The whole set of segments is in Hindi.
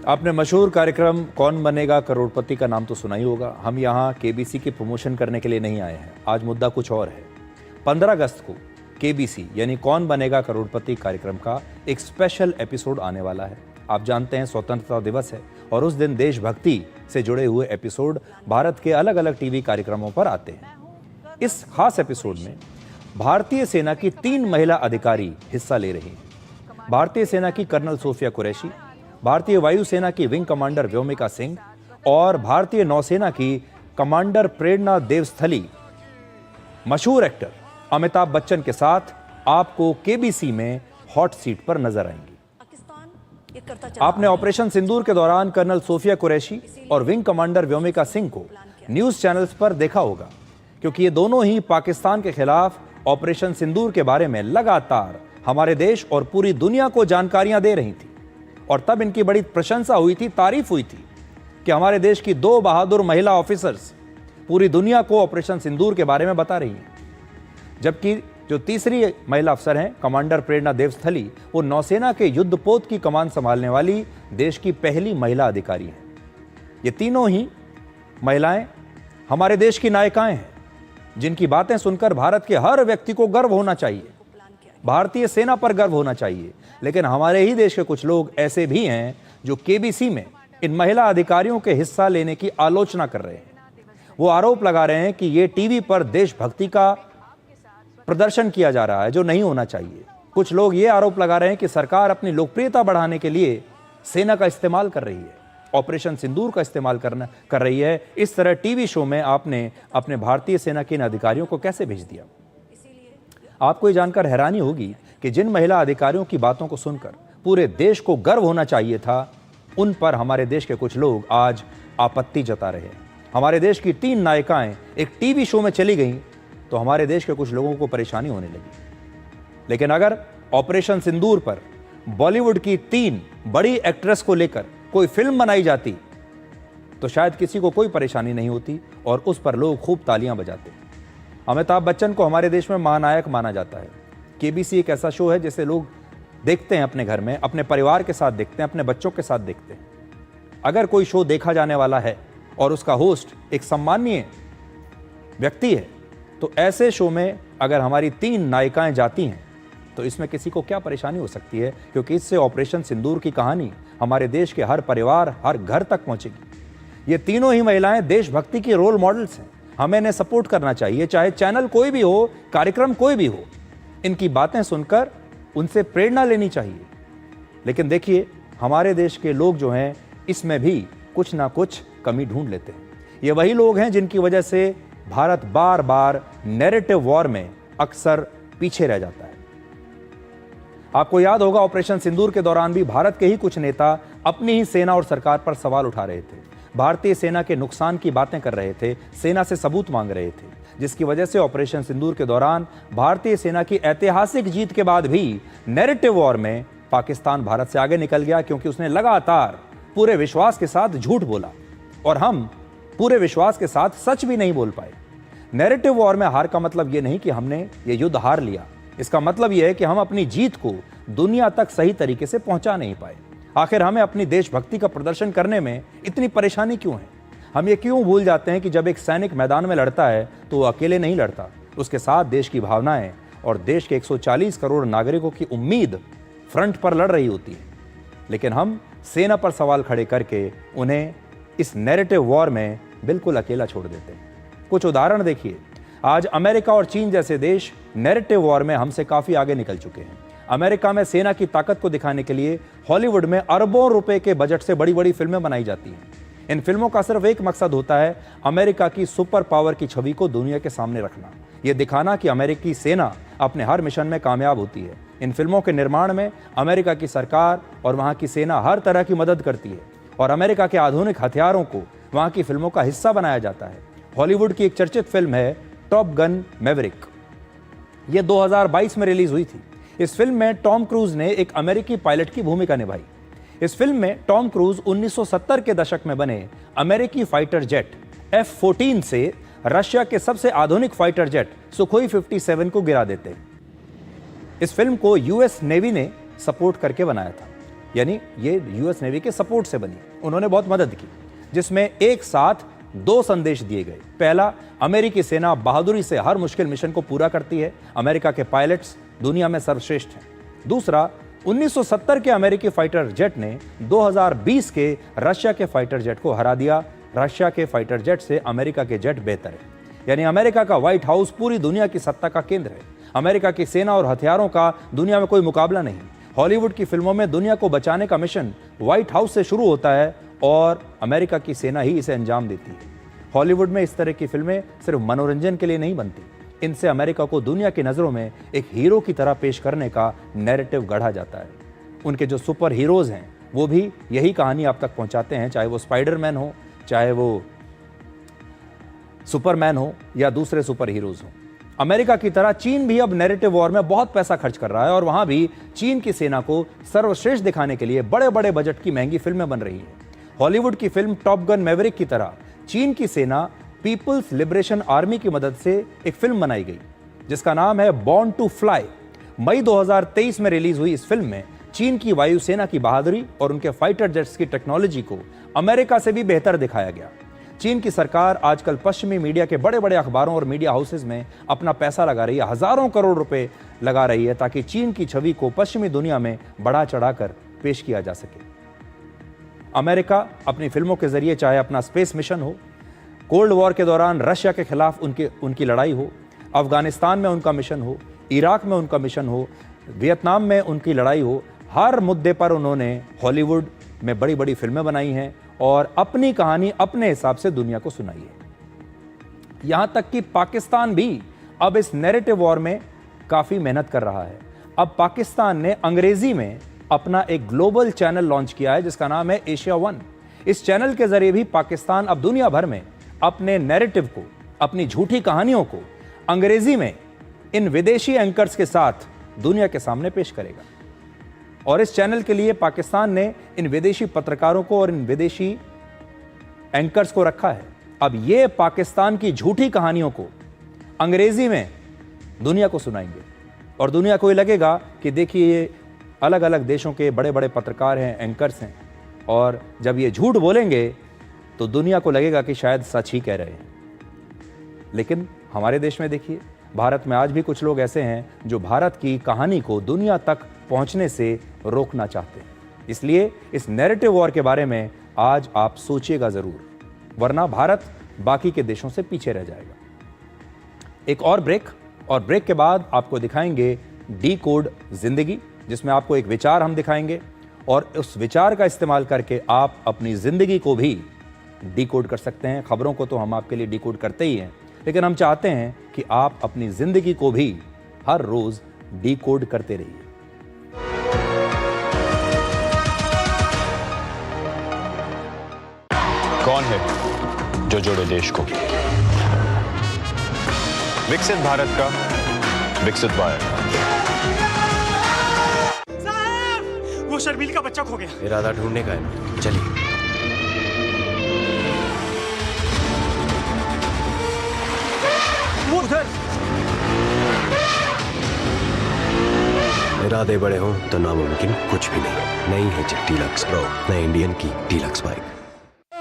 आपने मशहूर कार्यक्रम कौन बनेगा करोड़पति का नाम तो सुना ही होगा। हम यहाँ केबीसी की प्रमोशन करने के लिए नहीं आए हैं। आज मुद्दा कुछ और है। 15 अगस्त को केबीसी यानी कौन बनेगा करोड़पति कार्यक्रम का एक स्पेशल एपिसोड आने वाला है। आप जानते हैं स्वतंत्रता दिवस है और उस दिन देशभक्ति से जुड़े हुए एपिसोड भारत के अलग अलग टीवी कार्यक्रमों पर आते हैं। इस खास एपिसोड में भारतीय सेना की 3 महिला अधिकारी हिस्सा ले रही हैं। भारतीय सेना की कर्नल सोफिया कुरैशी, भारतीय वायुसेना की विंग कमांडर व्योमिका सिंह और भारतीय नौसेना की कमांडर प्रेरणा देवस्थली मशहूर एक्टर अमिताभ बच्चन के साथ आपको केबीसी में हॉट सीट पर नजर आएंगी। आपने ऑपरेशन सिंदूर के दौरान कर्नल सोफिया कुरैशी और विंग कमांडर व्योमिका सिंह को न्यूज चैनल्स पर देखा होगा, क्योंकि ये दोनों ही पाकिस्तान के खिलाफ ऑपरेशन सिंदूर के बारे में लगातार हमारे देश और पूरी दुनिया को जानकारियां दे रही थी। और तब इनकी बड़ी प्रशंसा हुई थी, तारीफ हुई थी कि हमारे देश की 2 बहादुर महिला ऑफिसर्स पूरी दुनिया को ऑपरेशन सिंदूर के बारे में बता रही हैं। जबकि जो तीसरी महिला अफसर हैं कमांडर प्रेरणा देवस्थली, वो नौसेना के युद्धपोत की कमान संभालने वाली देश की पहली महिला अधिकारी हैं। ये तीनों ही महिलाएं हमारे देश की नायिकाएं हैं, जिनकी बातें सुनकर भारत के हर व्यक्ति को गर्व होना चाहिए, भारतीय सेना पर गर्व होना चाहिए। लेकिन हमारे ही देश के कुछ लोग ऐसे भी हैं जो केबीसी में इन महिला अधिकारियों के हिस्सा लेने की आलोचना कर रहे हैं। वो आरोप लगा रहे हैं कि ये टीवी पर देशभक्ति का प्रदर्शन किया जा रहा है, जो नहीं होना चाहिए। कुछ लोग ये आरोप लगा रहे हैं कि सरकार अपनी लोकप्रियता बढ़ाने के लिए सेना का इस्तेमाल कर रही है, ऑपरेशन सिंदूर का इस्तेमाल कर रही है। इस तरह टीवी शो में आपने अपने भारतीय सेना के इन अधिकारियों को कैसे भेज दिया? आपको ये जानकर हैरानी होगी कि जिन महिला अधिकारियों की बातों को सुनकर पूरे देश को गर्व होना चाहिए था, उन पर हमारे देश के कुछ लोग आज आपत्ति जता रहे हैं। हमारे देश की 3 नायिकाएं एक टीवी शो में चली गईं तो हमारे देश के कुछ लोगों को परेशानी होने लगी। लेकिन अगर ऑपरेशन सिंदूर पर बॉलीवुड की 3 बड़ी एक्ट्रेस को लेकर कोई फिल्म बनाई जाती तो शायद किसी को कोई परेशानी नहीं होती और उस पर लोग खूब तालियां बजाते। अमिताभ बच्चन को हमारे देश में महानायक माना जाता है। केबीसी एक ऐसा शो है जिसे लोग देखते हैं अपने घर में, अपने परिवार के साथ देखते हैं, अपने बच्चों के साथ देखते हैं। अगर कोई शो देखा जाने वाला है और उसका होस्ट एक सम्माननीय व्यक्ति है, तो ऐसे शो में अगर हमारी 3 नायिकाएं जाती हैं तो इसमें किसी को क्या परेशानी हो सकती है? क्योंकि इससे ऑपरेशन सिंदूर की कहानी हमारे देश के हर परिवार, हर घर तक पहुंचेगी। ये तीनों ही महिलाएं देशभक्ति की रोल मॉडल्स हैं। हमें इन्हें सपोर्ट करना चाहिए, चाहे चैनल कोई भी हो, कार्यक्रम कोई भी हो। इनकी बातें सुनकर उनसे प्रेरणा लेनी चाहिए। लेकिन देखिए, हमारे देश के लोग जो हैं इसमें भी कुछ ना कुछ कमी ढूंढ लेते हैं। ये वही लोग हैं जिनकी वजह से भारत बार बार नैरेटिव वॉर में अक्सर पीछे रह जाता है। आपको याद होगा, ऑपरेशन सिंदूर के दौरान भी भारत के ही कुछ नेता अपनी ही सेना और सरकार पर सवाल उठा रहे थे, भारतीय सेना के नुकसान की बातें कर रहे थे, सेना से सबूत मांग रहे थे, जिसकी वजह से ऑपरेशन सिंदूर के दौरान भारतीय सेना की ऐतिहासिक जीत के बाद भी नैरेटिव वॉर में पाकिस्तान भारत से आगे निकल गया, क्योंकि उसने लगातार पूरे विश्वास के साथ झूठ बोला और हम पूरे विश्वास के साथ सच भी नहीं बोल पाए। नैरेटिव वॉर में हार का मतलब यह नहीं कि हमने ये युद्ध हार लिया। इसका मतलब यह है कि हम अपनी जीत को दुनिया तक सही तरीके से पहुंचा नहीं पाए। आखिर हमें अपनी देशभक्ति का प्रदर्शन करने में इतनी परेशानी क्यों है? हम ये क्यों भूल जाते हैं कि जब एक सैनिक मैदान में लड़ता है तो वो अकेले नहीं लड़ता, उसके साथ देश की भावनाएं और देश के 140 करोड़ नागरिकों की उम्मीद फ्रंट पर लड़ रही होती है। लेकिन हम सेना पर सवाल खड़े करके उन्हें इस नैरेटिव वॉर में बिल्कुल अकेला छोड़ देते हैं। कुछ उदाहरण देखिए। आज अमेरिका और चीन जैसे देश नैरेटिव वॉर में हमसे काफी आगे निकल चुके हैं। अमेरिका में सेना की ताकत को दिखाने के लिए हॉलीवुड में अरबों रुपए के बजट से बड़ी बड़ी फिल्में बनाई जाती हैं। इन फिल्मों का सिर्फ एक मकसद होता है, अमेरिका की सुपर पावर की छवि को दुनिया के सामने रखना, यह दिखाना कि अमेरिकी सेना अपने हर मिशन में कामयाब होती है। इन फिल्मों के निर्माण में अमेरिका की सरकार और वहां की सेना हर तरह की मदद करती है और अमेरिका के आधुनिक हथियारों को वहां की फिल्मों का हिस्सा बनाया जाता है। हॉलीवुड की एक चर्चित फिल्म है टॉप गन मैवरिक। यह 2022 में रिलीज हुई थी। इस फिल्म में टॉम क्रूज ने एक अमेरिकी पायलट की भूमिका निभाई। इस फिल्म में टॉम क्रूज 1970 के दशक में बने अमेरिकी फाइटर जेट F-14 से रशिया के सबसे आधुनिक फाइटर जेट सुखोई 57 को गिरा देते हैं। इस फिल्म को यूएस नेवी ने सपोर्ट करके बनाया था। यानी ये यूएस नेवी के सपोर्ट से बनी। उन्होंने बहुत मदद की, जिसमें एक साथ 2 संदेश दिए गए। पहला, अमेरिकी सेना बहादुरी से हर मुश्किल मिशन को पूरा करती है, अमेरिका के पायलट्स दुनिया में सर्वश्रेष्ठ हैं। दूसरा, 1970 के अमेरिकी फाइटर जेट ने 2020 के रशिया के फाइटर जेट को हरा दिया। रशिया के फाइटर जेट से अमेरिका के जेट बेहतर है, यानी अमेरिका का व्हाइट हाउस पूरी दुनिया की सत्ता का केंद्र है। अमेरिका की सेना और हथियारों का दुनिया में कोई मुकाबला नहीं। हॉलीवुड की फिल्मों में दुनिया को बचाने का मिशन व्हाइट हाउस से शुरू होता है और अमेरिका की सेना ही इसे अंजाम देती है। हॉलीवुड में इस तरह की फिल्में सिर्फ मनोरंजन के लिए नहीं बनती, इनसे अमेरिका को दुनिया की नज़रों में एक हीरो की तरह पेश करने का नैरेटिव गढ़ा जाता है। उनके जो सुपर हीरोज़ हैं वो भी यही कहानी आप तक पहुंचाते हैं, चाहे वो स्पाइडरमैन हो, चाहे वो सुपरमैन हो या दूसरे सुपर हीरोज़ हो। अमेरिका की तरह चीन भी अब नैरेटिव वॉर में बहुत पैसा खर्च कर रहा है और वहां भी चीन की सेना को सर्वश्रेष्ठ दिखाने के लिए बड़े बड़े बजट की महंगी फिल्में बन रही हैं। हॉलीवुड की फिल्म टॉप गन मैवरिक की तरह चीन की सेना पीपल्स लिबरेशन आर्मी की मदद से एक फिल्म बनाई गई जिसका नाम है बॉर्न टू फ्लाई। मई 2023 में रिलीज हुई इस फिल्म में चीन की वायुसेना की बहादुरी और उनके फाइटर जेट्स की टेक्नोलॉजी को अमेरिका से भी बेहतर दिखाया गया। चीन की सरकार आजकल पश्चिमी मीडिया के बड़े बड़े अखबारों और मीडिया हाउसेज में अपना पैसा लगा रही है, हजारों करोड़ रुपए लगा रही है ताकि चीन की छवि को पश्चिमी दुनिया में बढ़ा चढ़ाकर पेश किया जा सके। अमेरिका अपनी फिल्मों के जरिए चाहे अपना स्पेस मिशन हो, कोल्ड वॉर के दौरान रशिया के खिलाफ उनकी लड़ाई हो, अफगानिस्तान में उनका मिशन हो, इराक में उनका मिशन हो, वियतनाम में उनकी लड़ाई हो, हर मुद्दे पर उन्होंने हॉलीवुड में बड़ी बड़ी फिल्में बनाई हैं और अपनी कहानी अपने हिसाब से दुनिया को सुनाई है। यहां तक कि पाकिस्तान भी अब इस नैरेटिव वॉर में काफी मेहनत कर रहा है। अब पाकिस्तान ने अंग्रेजी में अपना एक ग्लोबल चैनल लॉन्च किया है जिसका नाम है एशिया वन। इस चैनल के जरिए भी पाकिस्तान अब दुनिया भर में अपने नैरेटिव को, अपनी झूठी कहानियों को अंग्रेजी में इन विदेशी एंकर्स के साथ दुनिया के सामने पेश करेगा। और इस चैनल के लिए पाकिस्तान ने इन विदेशी पत्रकारों को और इन विदेशी एंकर्स को रखा है। अब ये पाकिस्तान की झूठी कहानियों को अंग्रेजी में दुनिया को सुनाएंगे और दुनिया को ये लगेगा कि देखिए ये अलग अलग देशों के बड़े बड़े पत्रकार हैं, एंकर्स हैं, और जब ये झूठ बोलेंगे तो दुनिया को लगेगा कि शायद सच ही कह रहे हैं। लेकिन हमारे देश में देखिए, भारत में आज भी कुछ लोग ऐसे हैं जो भारत की कहानी को दुनिया तक पहुंचने से रोकना चाहते हैं। इसलिए इस नैरेटिव वॉर के बारे में आज आप सोचिएगा जरूर, वरना भारत बाकी के देशों से पीछे रह जाएगा। एक और ब्रेक के बाद आपको दिखाएंगे डी कोड जिंदगी, जिसमें आपको एक विचार हम दिखाएंगे और उस विचार का इस्तेमाल करके आप अपनी जिंदगी को भी डी कोड कर सकते हैं। खबरों को तो हम आपके लिए डी कोड करते ही हैं, लेकिन हम चाहते हैं कि आप अपनी जिंदगी को भी हर रोज डी कोड करते रहिए। कौन है जो जोड़े देश को? विकसित भारत का विकसित भारत। साहब, वो शर्मील का बच्चा खो गया। इरादा ढूंढने का है ना, चलिए। वो उधर। इरादे बड़े हों तो नामुमकिन कुछ भी नहीं। नई है जेट डीलक्स प्रो, नए इंडियन की डीलक्स बाइक।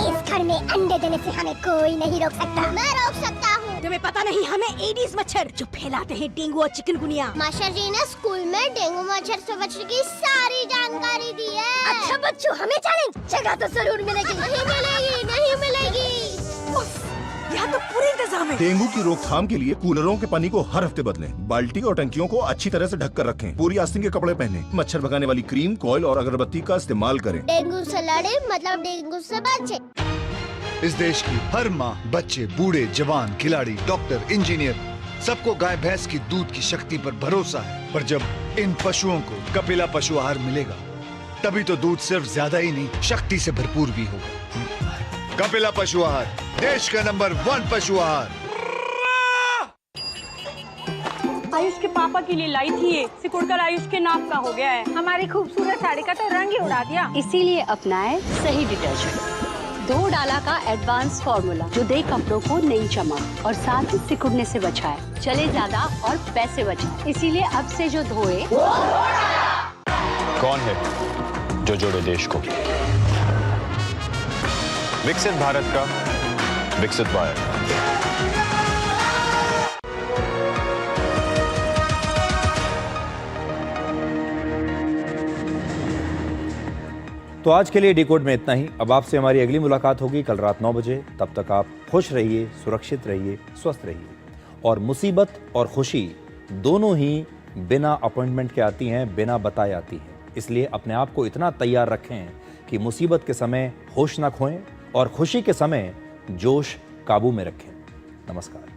इस घर में अंडे देने से हमें कोई नहीं रोक सकता। मैं रोक सकता हूँ। तुम्हें पता नहीं हमें एडीज मच्छर जो फैलाते हैं डेंगू और चिकनगुनिया। मास्टर जी ने स्कूल में डेंगू मच्छर से बचने की सारी जानकारी दी है। अच्छा बच्चों, हमें चैलेंज जगह तो जरूर मिलेगी। नहीं मिलेगी, नहीं मिलेगी। यहाँ तो पूरे इंतजाम है। डेंगू की रोकथाम के लिए कूलरों के पानी को हर हफ्ते बदलें। बाल्टी और टंकियों को अच्छी तरह से ढक कर रखें। पूरी आस्तीन के कपड़े पहनें। मच्छर भगाने वाली क्रीम, कॉइल और अगरबत्ती का इस्तेमाल करें। डेंगू से लड़े मतलब डेंगू से बचे। इस देश की हर माँ, बच्चे, बूढ़े, जवान, खिलाड़ी, डॉक्टर, इंजीनियर, सबको गाय भैंस की दूध की शक्ति पर भरोसा है। पर जब इन पशुओं को कपिला पशु आहार मिलेगा, तभी तो दूध सिर्फ ज्यादा ही नहीं, शक्ति से भरपूर भी होगा। कपिला पशु आहार, देश का नंबर 1 पशु आहार। आयुष के पापा के लिए लाई थी ये, सिकुड़कर आयुष के नाक का हो गया है। हमारी खूबसूरत साड़ी का तो रंग ही उड़ा दिया। इसीलिए अपनाए सही डिटर्जेंट। 2 डाला का एडवांस फॉर्मूला जो दे कपड़ों को नई चमक और साथ ही सिकुड़ने से बचाए, चले ज्यादा और पैसे बचाए। इसीलिए अब से जो धोए। कौन है जो जोड़े देश को। विकसित भारत का विकसित वायर। तो आज के लिए डिकोड में इतना ही। अब आपसे हमारी अगली मुलाकात होगी कल रात 9 बजे। तब तक आप खुश रहिए, सुरक्षित रहिए, स्वस्थ रहिए। और मुसीबत और खुशी दोनों ही बिना अपॉइंटमेंट के आती हैं, बिना बताए आती हैं। इसलिए अपने आप को इतना तैयार रखें कि मुसीबत के समय होश ना खोएं और खुशी के समय जोश काबू में रखें। नमस्कार।